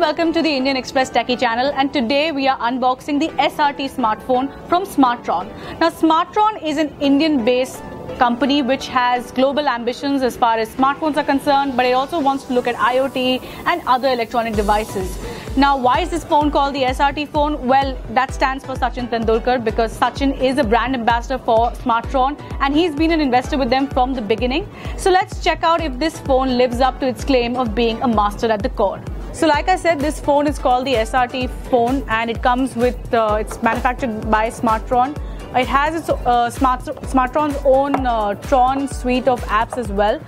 welcome to the Indian Express Techie channel, and today we are unboxing the SRT smartphone from Smartron. Now Smartron is an Indian based company which has global ambitions as far as smartphones are concerned, but it also wants to look at IoT and other electronic devices. Now, why is this phone called the SRT phone? Well, that stands for Sachin Tendulkar, because Sachin is a brand ambassador for Smartron and he's been an investor with them from the beginning. So let's check out if this phone lives up to its claim of being a master at the core. So like I said, this phone is called the SRT phone and it comes with, it's manufactured by Smartron. It has its Smartron's own Tron suite of apps as well.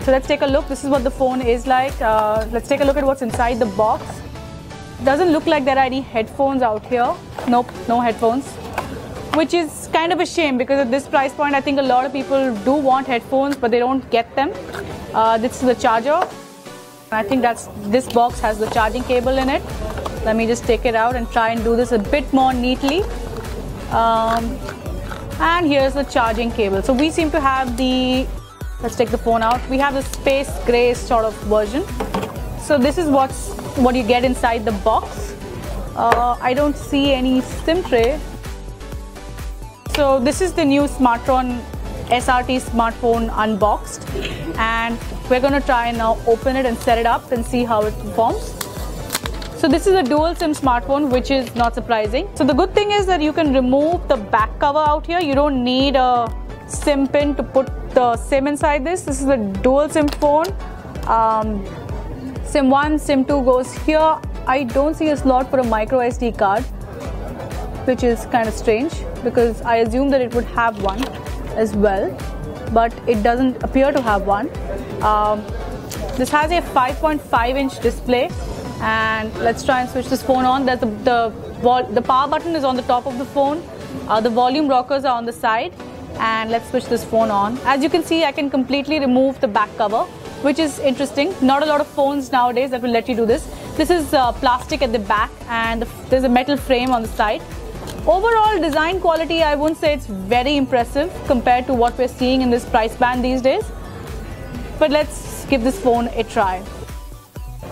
So let's take a look. This is what the phone is like. Let's take a look at what's inside the box. Doesn't look like there are any headphones out here. Nope, no headphones. Which is kind of a shame, because at this price point I think a lot of people do want headphones but they don't get them. This is the charger. I think this box has the charging cable in it. Let me just take it out and try and do this a bit more neatly. And here's the charging cable. So we seem to have let's take the phone out. We have the space gray sort of version. So this is what you get inside the box. I don't see any SIM tray. So this is the new Smartron SRT smartphone unboxed, and we're going to try and now open it and set it up and see how it performs. So this is a dual SIM smartphone, which is not surprising. So the good thing is that you can remove the back cover out here. You don't need a SIM pin to put the SIM inside this. This is a dual SIM phone. SIM 1, SIM 2 goes here. I don't see a slot for a micro SD card, which is kind of strange because I assume that it would have one as well, but it doesn't appear to have one. This has a 5.5-inch display, and let's try and switch this phone on. There's the power button is on the top of the phone. The volume rockers are on the side, and let's switch this phone on. As you can see, I can completely remove the back cover, which is interesting. Not a lot of phones nowadays that will let you do this. This is plastic at the back, and there's a metal frame on the side. Overall design quality, I wouldn't say it's very impressive compared to what we're seeing in this price band these days. But let's give this phone a try.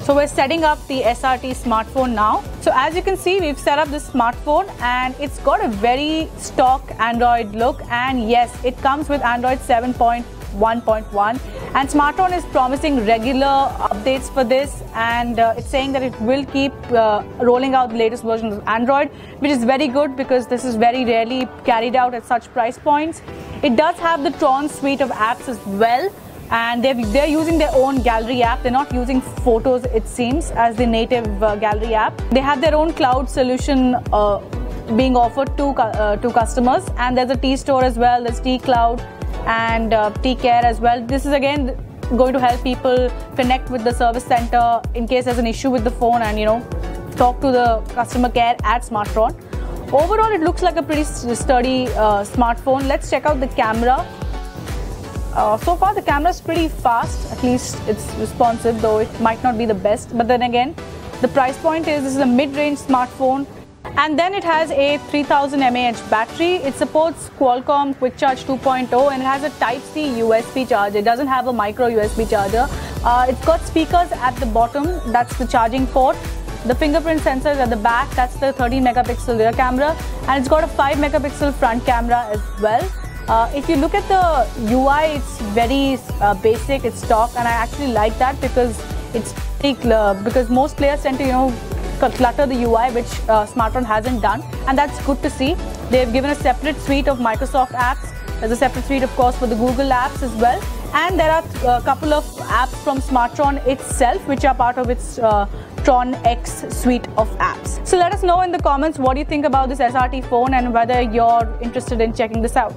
So we're setting up the SRT smartphone now. So as you can see, we've set up this smartphone and it's got a very stock Android look. And yes, it comes with Android 7.1.1. And Smartron is promising regular updates for this, and it's saying that it will keep rolling out the latest version of Android, which is very good because this is very rarely carried out at such price points. It does have the Tron suite of apps as well, and they're using their own gallery app. They're not using photos, it seems, as the native gallery app. They have their own cloud solution being offered to customers, and there's a T-Store as well. There's T-Cloud and T-Care as well. This is again going to help people connect with the service center in case there's an issue with the phone, and talk to the customer care at Smartron. Overall, it looks like a pretty sturdy smartphone. Let's check out the camera. So far the camera is pretty fast, at least it's responsive, though it might not be the best. But then again, the price point is this is a mid-range smartphone. And then it has a 3000 mAh battery. It supports Qualcomm Quick Charge 2.0 and it has a Type-C USB charger. It doesn't have a micro USB charger. It's got speakers at the bottom, that's the charging port. The fingerprint sensors at the back, that's the 13 megapixel rear camera. And it's got a 5 megapixel front camera as well. If you look at the UI, it's very basic, it's stock, and I actually like that because it's because most players tend to clutter the UI, which Smartron hasn't done, and that's good to see. They've given a separate suite of Microsoft apps. There's a separate suite, of course, for the Google apps as well, and there are a couple of apps from Smartron itself which are part of its Tron X suite of apps. So let us know in the comments what you think about this SRT phone and whether you're interested in checking this out.